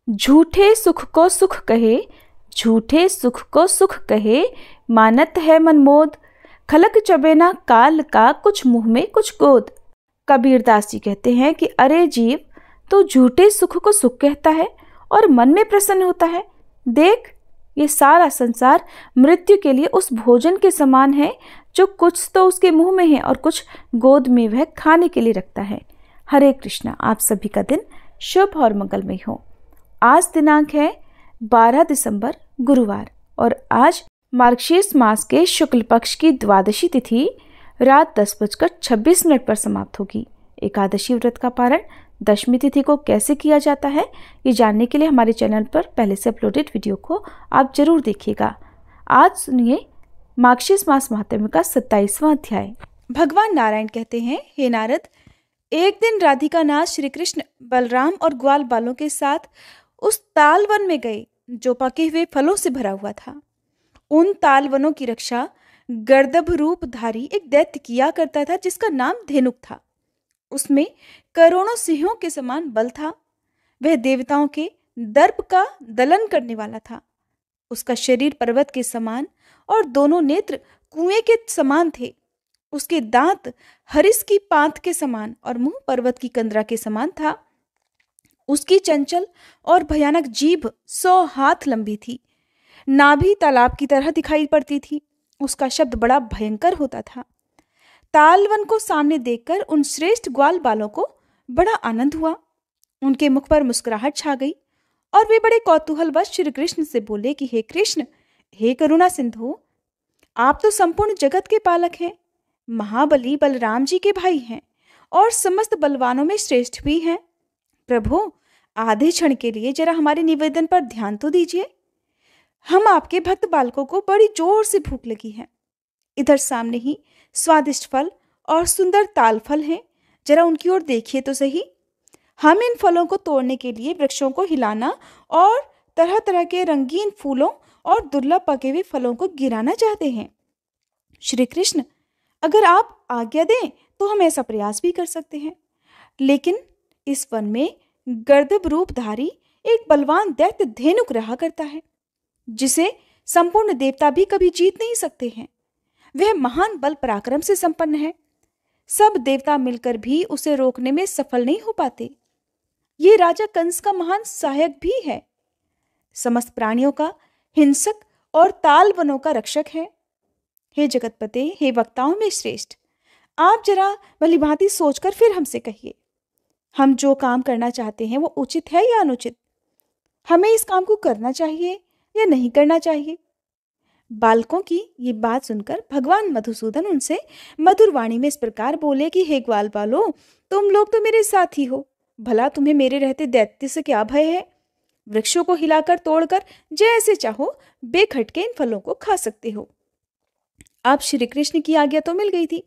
झूठे सुख को सुख कहे, झूठे सुख को सुख कहे, मानत है मनमोद। खलक चबेना काल का, कुछ मुंह में कुछ गोद। कबीरदास जी कहते हैं कि अरे जीव, तो झूठे सुख को सुख कहता है और मन में प्रसन्न होता है। देख, ये सारा संसार मृत्यु के लिए उस भोजन के समान है जो कुछ तो उसके मुंह में है और कुछ गोद में वह खाने के लिए रखता है। हरे कृष्णा। आप सभी का दिन शुभ और मंगलमय हो। आज दिनांक है 12 दिसंबर गुरुवार और आज मार्गशीर्ष मास के शुक्ल पक्ष की द्वादशी तिथि रात 10:26 पर समाप्त होगी। एकादशी व्रत का पारण दशमी तिथि को कैसे किया जाता है, ये जानने के लिए हमारे चैनल पर पहले से अपलोडेड वीडियो को आप जरूर देखिएगा। आज सुनिए मार्गशीर्ष मास महात्म्य का 27वां अध्याय। भगवान नारायण कहते हैं, हे नारद, एक दिन राधिका नाथ श्री कृष्ण बलराम और ग्वाल बालों के साथ उस ताल वन में गए जो पके हुए फलों से भरा हुआ था। उन ताल वनों की रक्षा गर्दभ रूपधारी एक दैत्य किया करता था जिसका नाम धेनुक था। उसमें करोड़ों सिंहों के समान बल था। वह देवताओं के दर्प का दलन करने वाला था। उसका शरीर पर्वत के समान और दोनों नेत्र कुएं के समान थे। उसके दांत हरिस की पात के समान और मुंह पर्वत की कंदरा के समान था। उसकी चंचल और भयानक जीभ 100 हाथ लंबी थी। नाभि तालाब की तरह दिखाई पड़ती थी। उसका शब्द बड़ा भयंकर होता था। तालवन को सामने देखकर उन श्रेष्ठ ग्वाल बालों को बड़ा आनंद हुआ। उनके मुख पर मुस्कुराहट छा गई और वे बड़े कौतूहलवश श्री कृष्ण से बोले कि हे कृष्ण, हे करुणा सिंधु, आप तो संपूर्ण जगत के पालक हैं, महाबली बलराम जी के भाई हैं और समस्त बलवानों में श्रेष्ठ भी हैं। प्रभु, आधे क्षण के लिए जरा हमारे निवेदन पर ध्यान तो दीजिए। हम आपके भक्त बालकों को बड़ी जोर से भूख लगी है। इधर सामने ही स्वादिष्ट फल और सुंदर ताल फल हैं, जरा उनकी ओर देखिए तो सही। हम इन फलों को तोड़ने के लिए वृक्षों को हिलाना और तरह तरह के रंगीन फूलों और दुर्लभ पके हुए फलों को गिराना चाहते हैं। श्री कृष्ण, अगर आप आज्ञा दें तो हम ऐसा प्रयास भी कर सकते हैं, लेकिन इस वन में गर्दभ रूपधारी एक बलवान दैत्य धेनुक रहा करता है जिसे संपूर्ण देवता भी कभी जीत नहीं सकते हैं। वह महान बल पराक्रम से संपन्न है। सब देवता मिलकर भी उसे रोकने में सफल नहीं हो पाते। ये राजा कंस का महान सहायक भी है। समस्त प्राणियों का हिंसक और ताल वनों का रक्षक है। हे जगतपते, हे वक्ताओं में श्रेष्ठ, आप जरा भलीभांति सोचकर फिर हमसे कहिए, हम जो काम करना चाहते हैं वो उचित है या अनुचित? हमें इस काम को करना चाहिए या नहीं करना चाहिए? बालकों की ये बात सुनकर भगवान मधुसूदन उनसे मधुर वाणी में इस प्रकार बोले कि हे ग्वाल बालो, तुम लोग तो मेरे साथी हो, भला तुम्हें मेरे रहते दैत्य से क्या भय है? वृक्षों को हिलाकर तोड़कर जैसे चाहो बेखटके इन फलों को खा सकते हो। अब श्री कृष्ण की आज्ञा तो मिल गई थी,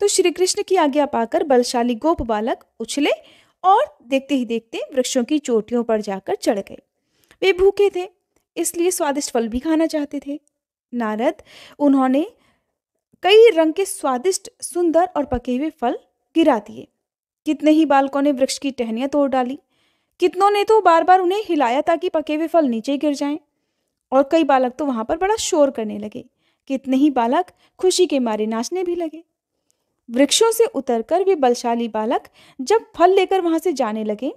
तो श्री कृष्ण की आज्ञा पाकर बलशाली गोप बालक उछले और देखते ही देखते वृक्षों की चोटियों पर जाकर चढ़ गए। वे भूखे थे, इसलिए स्वादिष्ट फल भी खाना चाहते थे। नारद, उन्होंने कई रंग के स्वादिष्ट, सुंदर और पके हुए फल गिरा दिए। कितने ही बालकों ने वृक्ष की टहनियां तोड़ डाली, कितनों ने तो बार बार उन्हें हिलाया ताकि पके हुए फल नीचे गिर जाएं, और कई बालक तो वहां पर बड़ा शोर करने लगे। कितने ही बालक खुशी के मारे नाचने भी लगे। वृक्षों से उतरकर वे बलशाली बालक जब फल लेकर वहां से जाने लगे,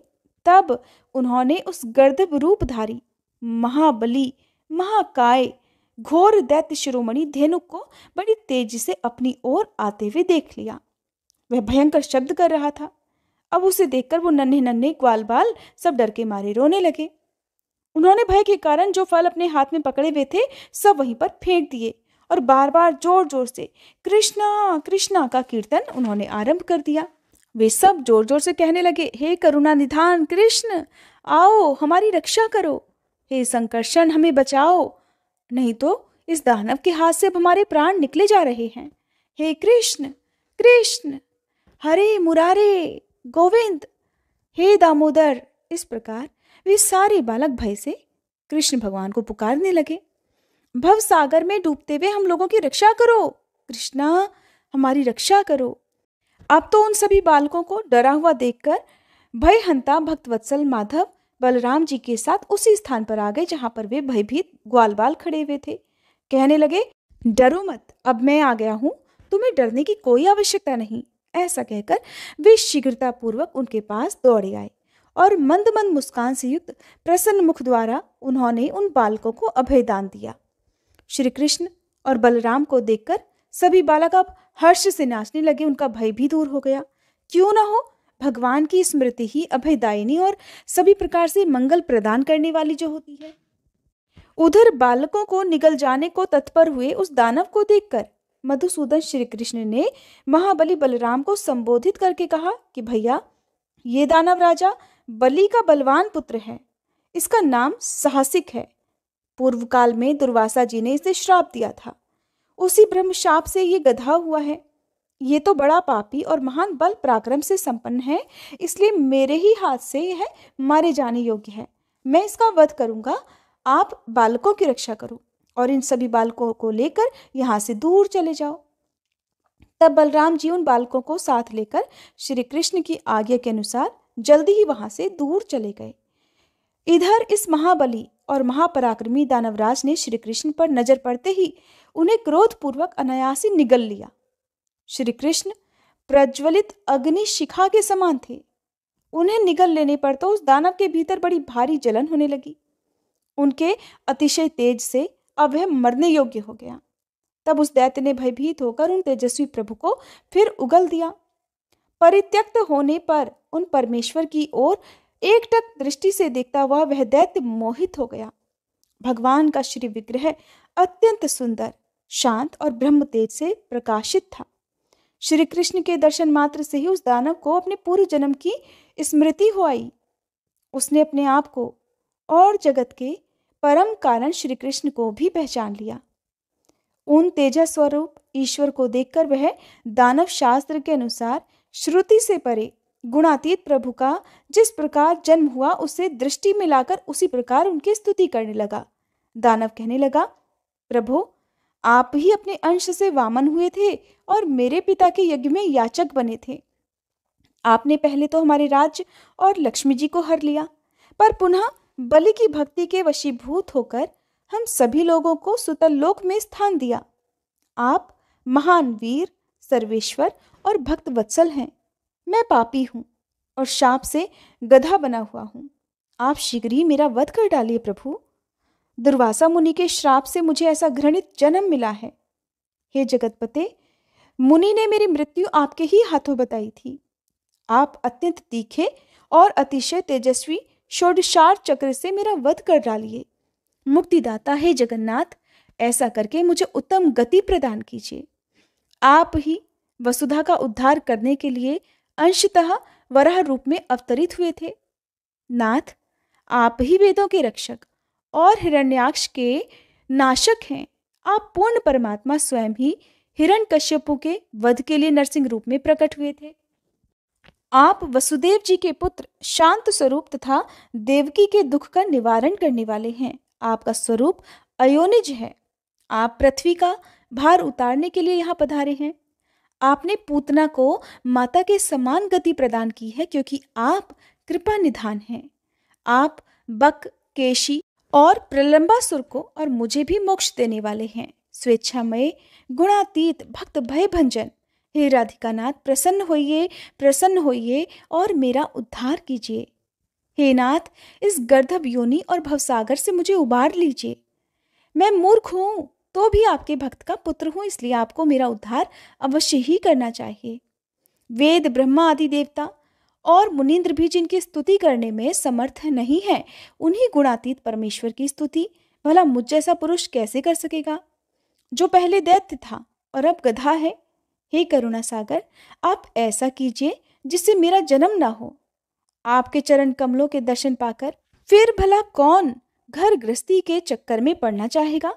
तब उन्होंने उस गर्दभ रूपधारी महाबली महाकाय घोर दैत्य शिरोमणि धेनुक को बड़ी तेजी से अपनी ओर आते हुए देख लिया। वह भयंकर शब्द कर रहा था। अब उसे देखकर वो नन्हे नन्हे ग्वाल बाल सब डर के मारे रोने लगे। उन्होंने भय के कारण जो फल अपने हाथ में पकड़े हुए थे सब वहीं पर फेंक दिए और बार बार जोर जोर से कृष्णा कृष्णा का कीर्तन उन्होंने आरंभ कर दिया। वे सब जोर जोर से कहने लगे, हे करुणा निधान कृष्ण, आओ हमारी रक्षा करो। हे संकर्षण, हमें बचाओ, नहीं तो इस दानव के हाथ से अब हमारे प्राण निकले जा रहे हैं। हे कृष्ण कृष्ण, हरे मुरारे गोविंद, हे दामोदर। इस प्रकार वे सारे बालक भय से कृष्ण भगवान को पुकारने लगे। भव सागर में डूबते हुए हम लोगों की रक्षा करो, कृष्णा हमारी रक्षा करो। अब तो उन सभी बालकों को डरा हुआ देखकर भयहंता भक्तवत्सल माधव बलराम जी के साथ उसी स्थान पर आ गए जहां पर वे भयभीत ग्वाल बाल खड़े हुए थे। कहने लगे, डरो मत, अब मैं आ गया हूं, तुम्हें डरने की कोई आवश्यकता नहीं। ऐसा कहकर वे शीघ्रता पूर्वक उनके पास दौड़े आए और मंद मंद मुस्कान से युक्त प्रसन्न मुख द्वारा उन्होंने उन बालकों को अभयदान दिया। श्री कृष्ण और बलराम को देखकर सभी बालक अब हर्ष से नाचने लगे। उनका भय भी दूर हो गया। क्यों ना हो, भगवान की स्मृति ही अभयदायिनी और सभी प्रकार से मंगल प्रदान करने वाली जो होती है। उधर बालकों को निगल जाने को तत्पर हुए उस दानव को देखकर मधुसूदन श्री कृष्ण ने महाबली बलराम को संबोधित करके कहा कि भैया, ये दानव राजा बलि का बलवान पुत्र है। इसका नाम साहसिक है। पूर्व काल में दुर्वासा जी ने इसे श्राप दिया था। उसी ब्रह्म शाप से ये गधा हुआ है। ये तो बड़ा पापी और महान बल पराक्रम से संपन्न है, इसलिए मेरे ही हाथ से यह मारे जाने योग्य है। मैं इसका वध करूंगा। आप बालकों की रक्षा करो और इन सभी बालकों को लेकर यहाँ से दूर चले जाओ। तब बलराम जी उन बालकों को साथ लेकर श्री कृष्ण की आज्ञा के अनुसार जल्दी ही वहां से दूर चले गए। इधर इस महाबली और महापराक्रमी दानवराज ने श्री कृष्ण पर नजर पड़ते ही उन्हें क्रोधपूर्वक अनायासी निगल लिया। श्री कृष्ण प्रज्वलित अग्नि शिखा के समान थे। उन्हें निगल लेने पर तो उस दानव के भीतर बड़ी भारी जलन होने लगी। उनके अतिशय तेज से अब वह मरने योग्य हो गया। तब उस दैत्य ने भयभीत होकर उन तेजस्वी प्रभु को फिर उगल दिया। परित्यक्त होने पर उन परमेश्वर की ओर एकटक दृष्टि से देखता हुआ वह दैत्य मोहित हो गया। भगवान का श्री विग्रह अत्यंत सुंदर, शांत और ब्रह्म तेज से प्रकाशित था। श्री कृष्ण के दर्शन मात्र से ही उस दानव को अपने पूर्व जन्म की स्मृति हो आई। उसने अपने आप को और जगत के परम कारण श्री कृष्ण को भी पहचान लिया। उन तेजस स्वरूप ईश्वर को देखकर वह दानव शास्त्र के अनुसार श्रुति से परे गुणातीत प्रभु का जिस प्रकार जन्म हुआ उसे दृष्टि में लाकर उसी प्रकार उनकी स्तुति करने लगा। दानव कहने लगा, प्रभु, आप ही अपने अंश से वामन हुए थे और मेरे पिता के यज्ञ में याचक बने थे। आपने पहले तो हमारे राज्य और लक्ष्मी जी को हर लिया, पर पुनः बलि की भक्ति के वशीभूत होकर हम सभी लोगों को सुतल लोक में स्थान दिया। आप महान वीर, सर्वेश्वर और भक्त वत्सल हैं। मैं पापी हूं और शाप से गधा बना हुआ हूं। आप शीघ्र ही मेरा वध कर डालिए प्रभु। दुर्वासा मुनि के श्राप से मुझे ऐसा घृणित जन्म मिला है। हे जगतपते, मुनि ने मेरी मृत्यु आपके ही हाथों बताई थी। आप अत्यंत तीखे और अतिशय तेजस्वी षोडशार चक्र से मेरा वध कर डालिए। मुक्तिदाता हे जगन्नाथ, ऐसा करके मुझे उत्तम गति प्रदान कीजिए। आप ही वसुधा का उद्धार करने के लिए अंशतः वराह रूप में अवतरित हुए थे। नाथ, आप ही वेदों के रक्षक और हिरण्याक्ष के नाशक हैं। आप पूर्ण परमात्मा स्वयं ही हिरण्यकश्यपु के वध के लिए नरसिंह रूप में प्रकट हुए थे। आप वसुदेव जी के पुत्र, शांत स्वरूप तथा देवकी के दुख का निवारण करने वाले हैं। आपका स्वरूप अयोनिज है। आप पृथ्वी का भार उतारने के लिए यहाँ पधारे हैं। आपने पूतना को माता के समान गति प्रदान की है, क्योंकि आप कृपा निधान हैं। आप बक, केशी और प्रलंबासुर को और मुझे भी मोक्ष देने वाले हैं। स्वेच्छामय, गुणातीत, भक्त भय भंजन हे राधिकानाथ, प्रसन्न होइए और मेरा उद्धार कीजिए। हे नाथ, इस गर्दभ योनि और भवसागर से मुझे उबार लीजिए। मैं मूर्ख हूं तो भी आपके भक्त का पुत्र हूं, इसलिए आपको मेरा उद्धार अवश्य ही करना चाहिए। वेद, ब्रह्मा आदि देवता और मुनींद्र भी जिनकी स्तुति करने में समर्थ नहीं है, उन्हीं गुणातीत परमेश्वर की स्तुति भला मुझ जैसा पुरुष कैसे कर सकेगा, जो पहले दैत्य था और अब गधा है। हे करुणा सागर, आप ऐसा कीजिए जिससे मेरा जन्म ना हो। आपके चरण कमलों के दर्शन पाकर फिर भला कौन घर गृहस्थी के चक्कर में पड़ना चाहेगा।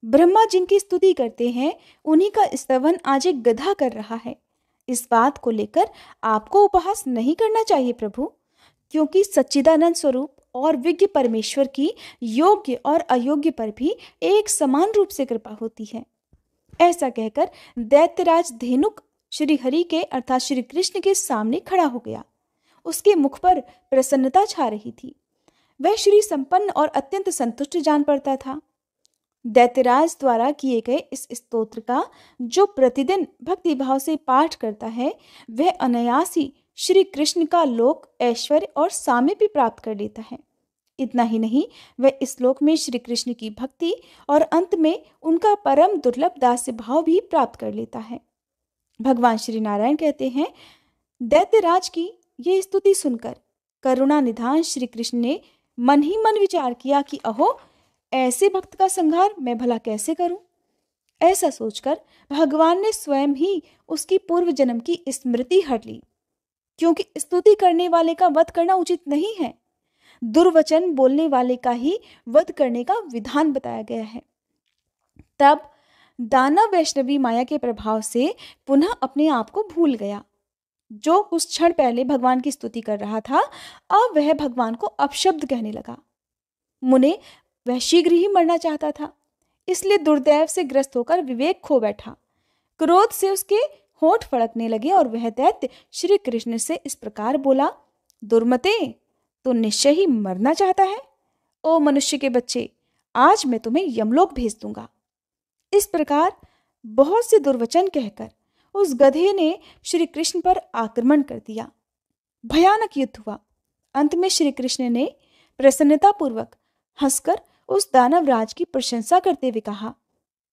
ब्रह्मा जिनकी स्तुति करते हैं, उन्हीं का स्तवन आज एक गधा कर रहा है। इस बात को लेकर आपको उपहास नहीं करना चाहिए प्रभु, क्योंकि सच्चिदानंद स्वरूप और विज्ञ परमेश्वर की योग्य और अयोग्य पर भी एक समान रूप से कृपा होती है। ऐसा कहकर दैत्यराज धेनुक श्री हरि के अर्थात श्री कृष्ण के सामने खड़ा हो गया। उसके मुख पर प्रसन्नता छा रही थी। वह श्री संपन्न और अत्यंत संतुष्ट जान पड़ता था। दैत्यराज द्वारा किए गए इस स्तोत्र का जो प्रतिदिन भक्तिभाव से पाठ करता है, वह अनायास ही श्री कृष्ण का लोक, ऐश्वर्य और सामीप्य प्राप्त कर लेता है। इतना ही नहीं, वह इस लोक में श्री कृष्ण की भक्ति और अंत में उनका परम दुर्लभ दास्य भाव भी प्राप्त कर लेता है। भगवान श्री नारायण कहते हैं, दैत्यराज की ये स्तुति सुनकर करुणा निधान श्री कृष्ण ने मन ही मन विचार किया कि अहो, ऐसे भक्त का संहार मैं भला कैसे करूं। ऐसा सोचकर भगवान ने स्वयं ही उसकी पूर्व जन्म की स्मृति हट ली, क्योंकि स्तुति करने वाले का वध करना उचित नहीं है। दुर्वचन बोलने वाले का ही वध करने का विधान बताया गया है। तब दानव वैष्णवी माया के प्रभाव से पुनः अपने आप को भूल गया। जो कुछ क्षण पहले भगवान की स्तुति कर रहा था, अब वह भगवान को अपशब्द कहने लगा। मुने वह शीघ्र ही मरना चाहता था, इसलिए दुर्दैव से ग्रस्त होकर विवेक खो बैठा। क्रोध से उसके होंठ फड़कने लगे और वह दैत्य श्री कृष्ण से इस प्रकार बोला, दुर्मते, तो निश्चय ही मरना चाहता है। ओ मनुष्य के बच्चे, आज मैं तुम्हें यमलोक भेज दूंगा। इस प्रकार बहुत से दुर्वचन कहकर उस गधे ने श्री कृष्ण पर आक्रमण कर दिया। भयानक युद्ध हुआ। अंत में श्री कृष्ण ने प्रसन्नतापूर्वक हंसकर उस दानवराज की प्रशंसा करते हुए कहा,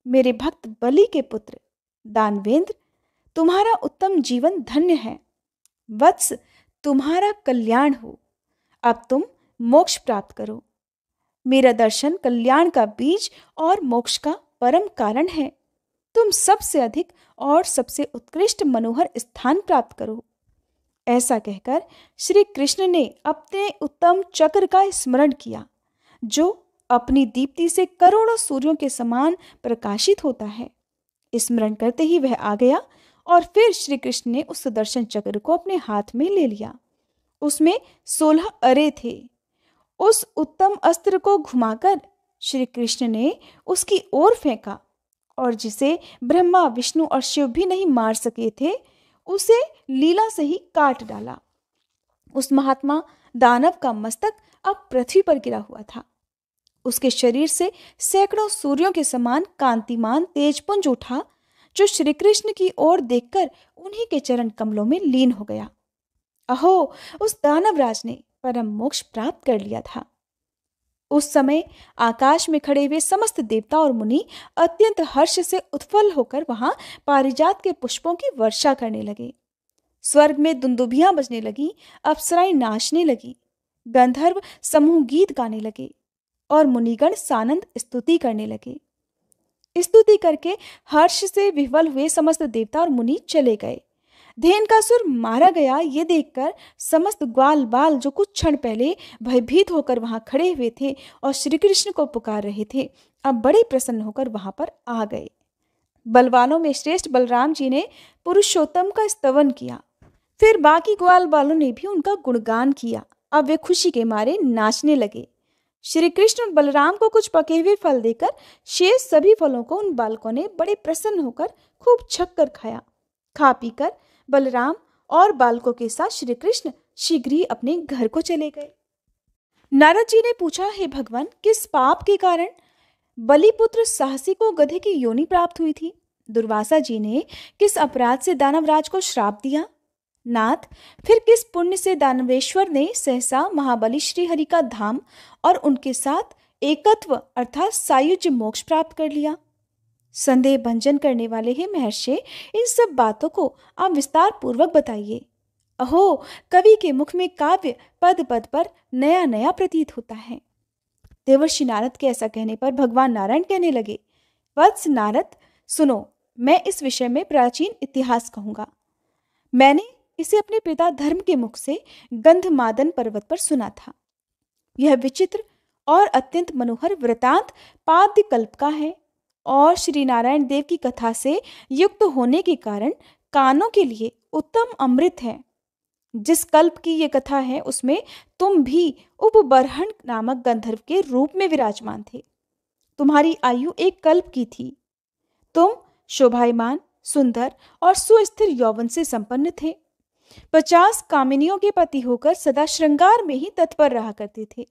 मेरे भक्त बलि के पुत्र दानवेंद्र, तुम्हारा उत्तम जीवन धन्य है। वत्स, तुम्हारा कल्याण हो। अब तुम मोक्ष प्राप्त करो। मेरा दर्शन कल्याण का बीज और मोक्ष का परम कारण है। तुम सबसे अधिक और सबसे उत्कृष्ट मनोहर स्थान प्राप्त करो। ऐसा कहकर श्री कृष्ण ने अपने उत्तम चक्र का स्मरण किया, जो अपनी दीप्ति से करोड़ों सूर्यों के समान प्रकाशित होता है। स्मरण करते ही वह आ गया और फिर श्री कृष्ण ने उस सुदर्शन चक्र को अपने हाथ में ले लिया। उसमें 16 अरे थे। उस उत्तम अस्त्र को घुमाकर श्री कृष्ण ने उसकी ओर फेंका और जिसे ब्रह्मा, विष्णु और शिव भी नहीं मार सके थे, उसे लीला से ही काट डाला। उस महात्मा दानव का मस्तक अब पृथ्वी पर गिरा हुआ था। उसके शरीर से सैकड़ों सूर्यों के समान कांतिमान तेजपुंज उठा, जो श्री कृष्ण की ओर देखकर उन्हीं के चरण कमलों में लीन हो गया। अहो, उस दानवराज ने परम मोक्ष प्राप्त कर लिया था। उस समय आकाश में खड़े हुए समस्त देवता और मुनि अत्यंत हर्ष से उत्फुल्ल होकर वहां पारिजात के पुष्पों की वर्षा करने लगे। स्वर्ग में दुंदुभियां बजने लगी, अप्सराएं नाचने लगी, गंधर्व समूह गीत गाने लगे और मुनिगण सानंद स्तुति करने लगे। स्तुति करके हर्ष से विह्वल हुए समस्त देवता और मुनि चले गए। धेनुकासुर मारा गया, ये देखकर समस्त ग्वाल बाल जो कुछ क्षण पहले भयभीत होकर वहां खड़े हुए थे और श्री कृष्ण को पुकार रहे थे, अब बड़े प्रसन्न होकर वहां पर आ गए। बलवानों में श्रेष्ठ बलराम जी ने पुरुषोत्तम का स्तवन किया। फिर बाकी ग्वाल बालों ने भी उनका गुणगान किया। अब वे खुशी के मारे नाचने लगे। श्री कृष्ण और बलराम को कुछ पके हुए फल देकर शेष सभी फलों को उन बालकों ने बड़े प्रसन्न होकर खूब छक कर खाया। खा पीकर बलराम और बालकों के साथ श्री कृष्ण शीघ्र ही अपने घर को चले गए। नारद जी ने पूछा, हे भगवान, किस पाप के कारण बलिपुत्र साहसी को गधे की योनि प्राप्त हुई थी? दुर्वासा जी ने किस अपराध से दानवराज को श्राप दिया? नाथ, फिर किस पुण्य से दानवेश्वर ने सहसा महाबली श्री हरि का धाम और उनके साथ एकत्व अर्थात सायुज्य मोक्ष प्राप्त कर लिया? संदेह भंजन करने वाले हे महर्षि, इन सब बातों को आप विस्तार पूर्वक बताइए। अहो, कवि के मुख में काव्य पद पद पर नया नया प्रतीत होता है। देवर्षि नारद के ऐसा कहने पर भगवान नारायण कहने लगे, वत्स नारद, सुनो, मैं इस विषय में प्राचीन इतिहास कहूंगा। मैंने इसे अपने पिता धर्म के मुख से गंधमादन पर्वत पर सुना था। यह विचित्र और अत्यंत मनोहर वृतांत पाद्य कल्प का है और श्री नारायण देव की कथा से युक्त होने के कारण कानों के लिए उत्तम अमृत है। जिस कल्प की ये कथा है उसमें तुम भी उपबर्हण नामक गंधर्व के रूप में विराजमान थे। तुम्हारी आयु एक कल्प की थी। तुम शोभायमान, सुंदर और सुस्थिर यौवन से संपन्न थे। 50 कामिनियों के पति होकर सदा श्रृंगार में ही तत्पर रहा करते थे।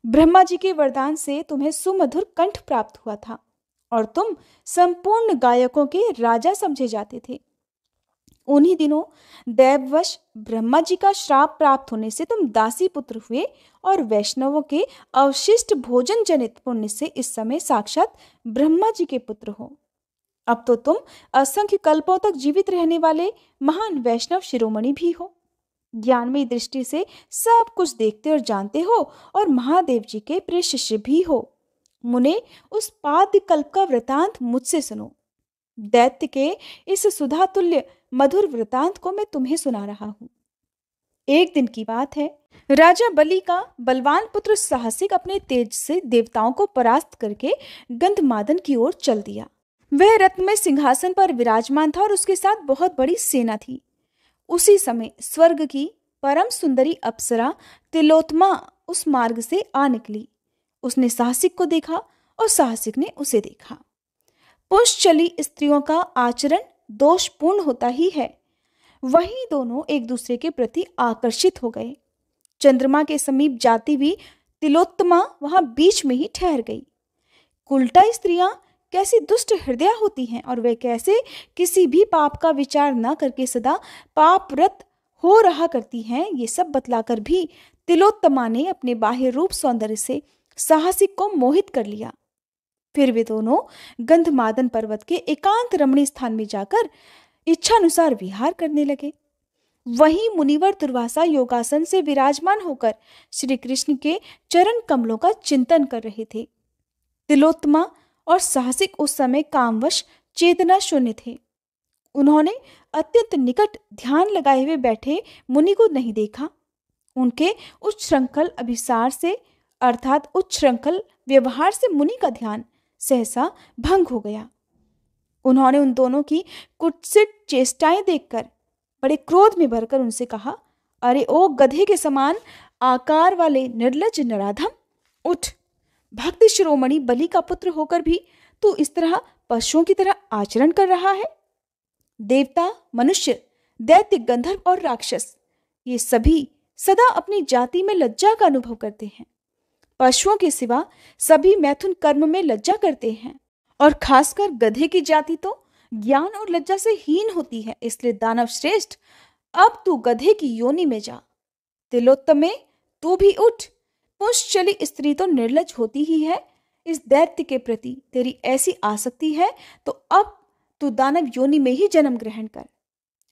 ब्रह्मा जी के वरदान से तुम्हें सुमधुर कंठ प्राप्त हुआ था और तुम संपूर्ण गायकों के राजा समझे जाते थे। उन्हीं दिनों दैववश ब्रह्मा जी का श्राप प्राप्त होने से तुम दासी पुत्र हुए और वैष्णवों के अवशिष्ट भोजन जनित पुण्य से इस समय साक्षात ब्रह्मा जी के पुत्र हो। अब तो तुम असंख्य कल्पों तक जीवित रहने वाले महान वैष्णव शिरोमणि भी हो। ज्ञानमयी दृष्टि से सब कुछ देखते और जानते हो और महादेव जी के प्रिय शिष्य भी हो। मुने, उस पाद्य कल्प का वृतांत मुझसे सुनो। दैत्य के इस सुधा तुल्य मधुर वृतांत को मैं तुम्हें सुना रहा हूं। एक दिन की बात है, राजा बलि का बलवान पुत्र साहसिक अपने तेज से देवताओं को परास्त करके गंधमादन की ओर चल दिया। वह रत्न में सिंहासन पर विराजमान था और उसके साथ बहुत बड़ी सेना थी। उसी समय स्वर्ग की परम सुंदरी अप्सरा तिलोत्तमा उस मार्ग से आ निकली। उसने साहसिक को देखा और साहसिक ने उसे देखा। पुंसचली स्त्रियों का आचरण दोषपूर्ण होता ही है। वही दोनों एक दूसरे के प्रति आकर्षित हो गए। चंद्रमा के समीप जाती हुई तिलोत्तमा वहां बीच में ही ठहर गई। उल्टा स्त्रियां कैसी दुष्ट हृदय होती हैं और वे कैसे किसी भी पाप का विचार न करके सदा पापरत हो रहा करती हैं, ये सब बतलाकर भी तिलोत्तमा ने अपने बाह्य रूप सौंदर्य से साहसिक को मोहित कर लिया। फिर वे दोनों गंधमादन पर्वत के एकांत रमणीय स्थान में जाकर इच्छानुसार विहार करने लगे। वहीं मुनिवर दुर्वासा योगासन से विराजमान होकर श्री कृष्ण के चरण कमलों का चिंतन कर रहे थे। तिलोत्तमा और साहसिक उस समय कामवश चेतना शून्य थे। उन्होंने अत्यंत निकट ध्यान लगाए हुए बैठे मुनि को नहीं देखा। उनके उच्च श्रृंखल अभिसार से अर्थात उच्च श्रृंखल व्यवहार से मुनि का ध्यान सहसा भंग हो गया। उन्होंने उन दोनों की कुत्सित चेष्टाएं देखकर बड़े क्रोध में भरकर उनसे कहा, अरे ओ गधे के समान आकार वाले निर्लज्ज नराधम, उठ। भक्त शिरोमणि बलि का पुत्र होकर भी तू इस तरह पशुओं की तरह आचरण कर रहा है। देवता, मनुष्य, दैत्य, गंधर्व और राक्षस, ये सभी सदा अपनी जाति में लज्जा का अनुभव करते हैं। पशुओं के सिवा सभी मैथुन कर्म में लज्जा करते हैं और खासकर गधे की जाति तो ज्ञान और लज्जा से हीन होती है। इसलिए दानव श्रेष्ठ, अब तू गधे की योनि में जा। तिलोत्तमे, तू भी उठ। पुंसचली स्त्री तो निर्लज होती ही है। इस दैत्य के प्रति तेरी ऐसी आसक्ति है तो अब तू दानव योनि में ही जन्म ग्रहण कर।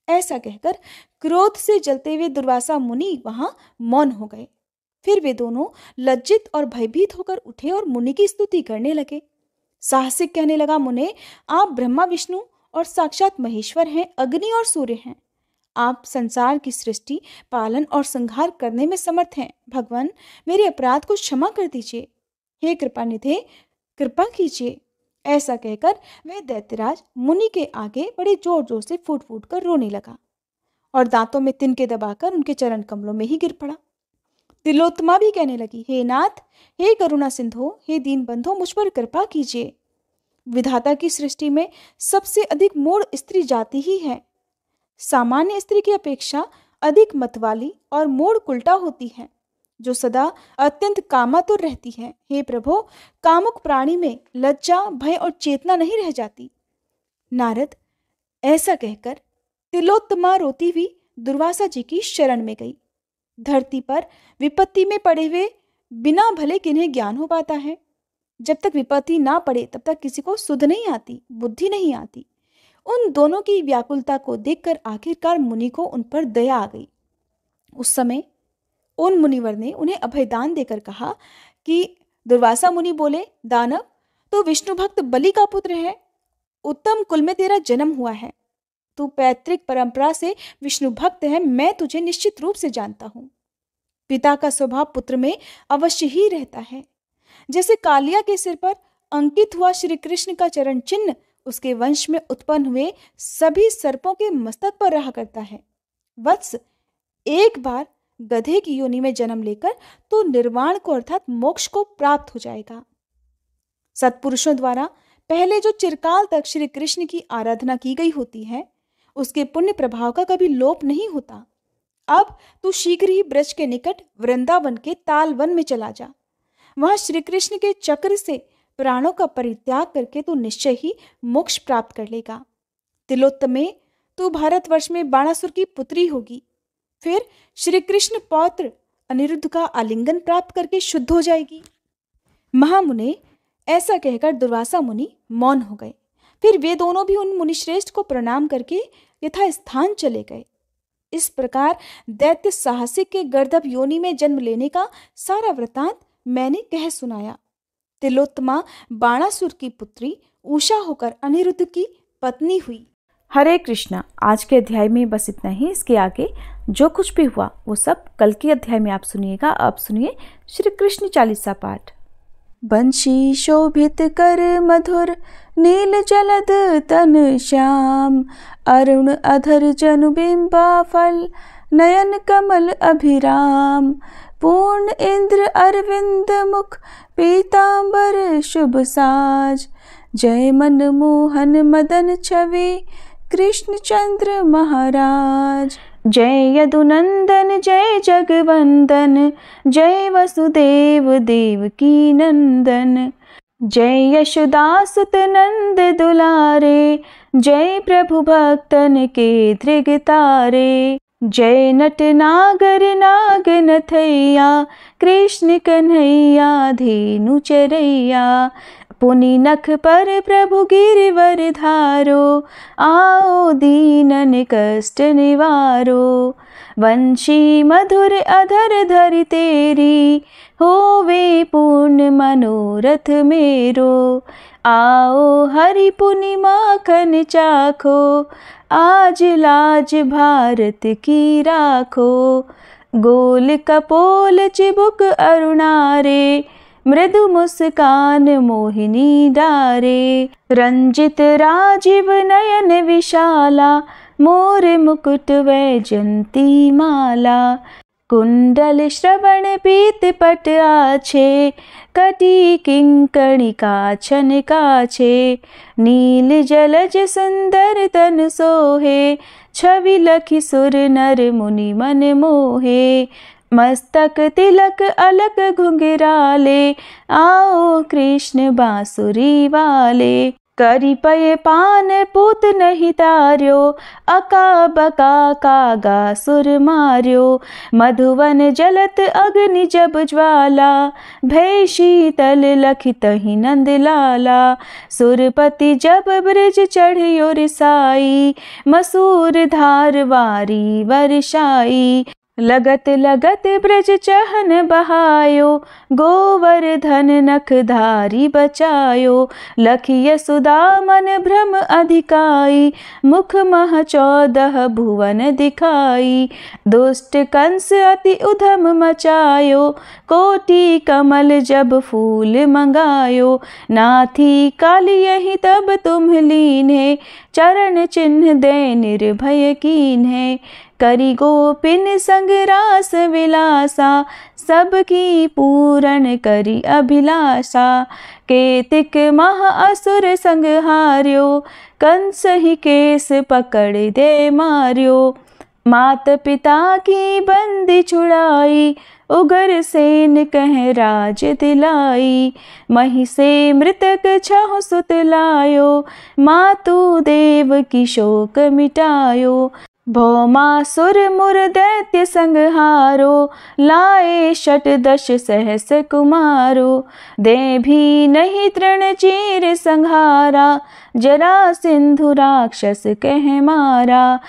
ऐसा कहकर क्रोध से जलते हुए दुर्वासा मुनि वहां मौन हो गए। फिर वे दोनों लज्जित और भयभीत होकर उठे और मुनि की स्तुति करने लगे। साहसिक कहने लगा, मुने, आप ब्रह्मा, विष्णु और साक्षात महेश्वर हैं, अग्नि और सूर्य हैं। आप संसार की सृष्टि, पालन और संहार करने में समर्थ हैं। भगवान, मेरे अपराध को क्षमा कर दीजिए। हे कृपानिधे, कृपा कीजिए। ऐसा कहकर वह दैत्यराज मुनि के आगे बड़े जोर जोर से फूट फूट कर रोने लगा और दांतों में तिनके दबाकर उनके चरण कमलों में ही गिर पड़ा। तिलोत्तमा भी कहने लगी, हे नाथ, हे करुणा सिंधु, हे दीन बंधो, मुझ पर कृपा कीजिए। विधाता की सृष्टि में सबसे अधिक मूढ़ स्त्री जाति ही है। सामान्य स्त्री की अपेक्षा अधिक मतवाली और मूढ़ उल्टा होती है, जो सदा अत्यंत कामातुर रहती है। हे प्रभो, कामुक प्राणी में लज्जा, भय और चेतना नहीं रह जाती। नारद, ऐसा कहकर तिलोत्तमा रोती हुई दुर्वासा जी की शरण में गई। धरती पर विपत्ति में पड़े हुए बिना भले किन्हें ज्ञान हो पाता है। जब तक विपत्ति ना पड़े तब तक किसी को सुध नहीं आती, बुद्धि नहीं आती। उन दोनों की व्याकुलता को देखकर आखिरकार मुनि को उन पर दया आ गई। उस समय उन मुनिवर ने उन्हें अभयदान देकर कहा कि दुर्वासा मुनि बोले, दानव, तो विष्णु भक्त बलि का पुत्र है। उत्तम कुल में तेरा जन्म हुआ है। तू पैतृक परंपरा से विष्णु भक्त है, मैं तुझे निश्चित रूप से जानता हूं। पिता का स्वभाव पुत्र में अवश्य ही रहता है। जैसे कालिया के सिर पर अंकित हुआ श्री कृष्ण का चरण चिन्ह उसके वंश में उत्पन्न हुए सभी सर्पों के मस्तक पर रहा करता है। वत्स, एक बार गधे की योनि में जन्म लेकर तो निर्वाण को अर्थात मोक्ष को प्राप्त हो जाएगा। सत्पुरुषों द्वारा पहले जो चिरकाल तक श्री कृष्ण की आराधना की गई होती है, उसके पुण्य प्रभाव का कभी लोप नहीं होता। अब तू शीघ्र ही ब्रज के निकट वृंदावन के ताल वन में चला जा। वहां श्री कृष्ण के चक्र से प्राणों का परित्याग करके तू निश्चय ही मोक्ष प्राप्त कर लेगा। तिलोत्तमे, तू भारतवर्ष में बाणासुर की पुत्री होगी। फिर श्री कृष्ण पौत्र अनिरुद्ध का आलिंगन प्राप्त करके शुद्ध हो जाएगी। महामुने, ऐसा कहकर दुर्वासा मुनि मौन हो गए। फिर वे दोनों भी उन मुनिश्रेष्ठ को प्रणाम करके यथा स्थान चले गए। इस प्रकार दैत्य साहसिक के गर्दभ योनि में जन्म लेने का सारा वृतांत मैंने कह सुनाया। तिलोत्तमा बाणासुर की पुत्री उषा होकर अनिरुद्ध की पत्नी हुई। हरे कृष्णा। आज के अध्याय में बस इतना ही। इसके आगे जो कुछ भी हुआ वो सब कल के अध्याय में आप सुनिएगा। अब सुनिए श्री कृष्ण चालीसा पाठ। बंशी शोभित कर मधुर, नील जलद तन श्याम, अरुण अधर जनु बिंबा फल, नयन कमल अभिराम, पूर्ण इंद्र अरविंद मुख, पीतांबर शुभ साज, जय मन मोहन मदन छवि, कृष्ण चंद्र महाराज। जय यदुनंदन जय जगवंदन, जय वसुदेव देवकी नंदन, जय यशोदासुत नंद दुलारे, जय प्रभु भक्तन के धृग तारे, जय नट नागर नाग नथैया, कृष्ण कन्हैया धेनु चरैया, पुनि नख पर प्रभु गिरिवर धारो, आओ दीनन कष्ट निवारो, वंशी मधुर अधर धरि तेरी, होवे पूर्ण मनोरथ मेरो, आओ हरि पुनि माखन चाखो, आज लाज भारत की राखो, गोल कपोल चिबुक अरुणारे, मृदु मुस्कान मोहिनी डारे, रंजित राजीव नयन विशाला, मोर मुकुट वैजंती माला, कुंडल श्रवण पीत पट आछे, कटी किंकणी काछन काछे, नील जलज सुंदर तन सोहे, छवि लखि सुर नर मुनि मन मोहे, मस्तक तिलक अलक घुंघराले, आओ कृष्ण बांसुरी वाले, करी पय पान पूत नहीं तार्यो, अका बका कागा सुर मार्यो, मधुवन जलत अग्नि जब ज्वाला, भय शीतल लखित ही नंद लाला, सुरपति जब ब्रज चढ़ियो रिसाई, मसूर धार वारी वर्षाई, लगत लगत ब्रज चहन बहायो, गोवर्धन नख धारी बचायो, लखिय सुदा मन भ्रम अधिकाई, मुख मह 14 भुवन दिखाई, दुष्ट कंस अति उधम मचायो, कोटि कमल जब फूल मंगायो, नाथी काली यही तब तुम लीन्हे, चरण चिन्ह दे निर्भय कीन्हे, करी गोपिन संग रास विलासा, सबकी पूरण करी अभिलाषा, केतिक मह असुर संग हार्यो, कंस ही केस पकड़ दे मार्यो, मात पिता की बंदी छुड़ाई, उगर सेन कह राज दिलाई, मही से मृतक 6 सुत लायो, मातु देव की शोक मिटायो, भौमासुर मुर दैत्य संहारो, लाए 18 सहस कुमारो, दे भी नहीं तृण चीर संहारा, जरा सिंधु राक्षस कह मारा,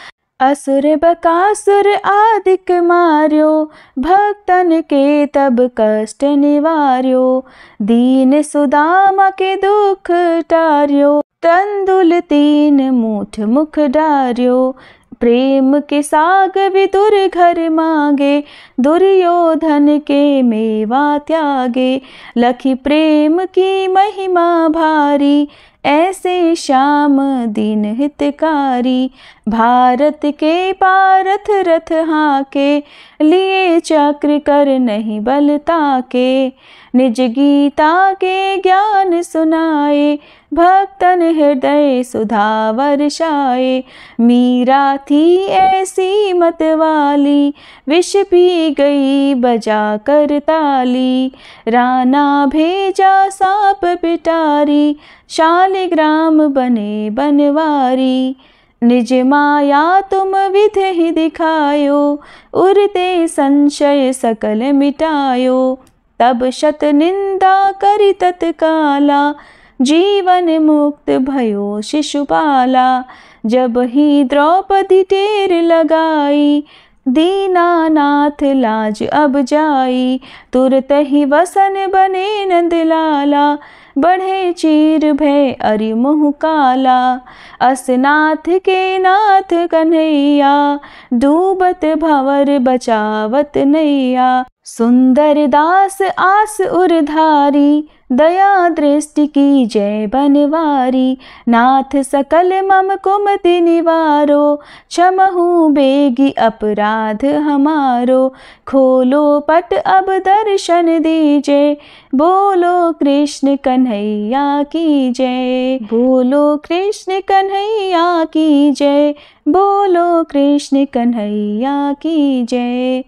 असुर बकासुर आदिक मार्यो, भक्तन के तब कष्ट निवार्यो, दीन सुदामा के दुख टार्यो, तंदुल 3 मूठ मुख डार्यो, प्रेम के साग विदुर घर मांगे, दुर्योधन के मेवा त्यागे, लखी प्रेम की महिमा भारी, ऐसे श्याम दीन हितकारी, भारत के पारथ रथ हाके, लिए चक्र कर नहीं बल ताके, निज गीता के ज्ञान सुनाए, भक्तन हृदय सुधा वर्षाए। मीरा थी ऐसी मत वाली, विष पी गई बजा कर ताली। राना भेजा सांप पिटारी, शालिग्राम बने बनवारी। निज माया तुम विधि ही दिखायो, उरते संशय सकल मिटायो। तब शत निंदा करी तत्काला, जीवन मुक्त भयो शिशुपाला। जब ही द्रौपदी टेर लगाई, दीनानाथ लाज अब जाई। तुरत ही वसन बने नंदलाला, बढ़े चीर भय अरि मुँह काला। असनाथ के नाथ कन्हैया, डूबत भंवर बचावत नैया। सुंदर दास आस उरधारी, दया दृष्टि की जय बनवारी। नाथ सकल मम कुमति निवारो, क्षमहु बेगी अपराध हमारो। खोलो पट अब दर्शन दीजे, बोलो कृष्ण कन्हैया की जय। बोलो कृष्ण कन्हैया की जय, बोलो कृष्ण कन्हैया की जय।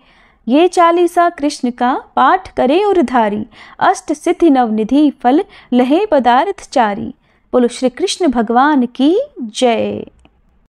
ये चालीसा कृष्ण का पाठ करे उरधारी, अष्ट सिद्धि नवनिधि फल लहे पदार्थ चारी। बोलो श्री कृष्ण भगवान की जय।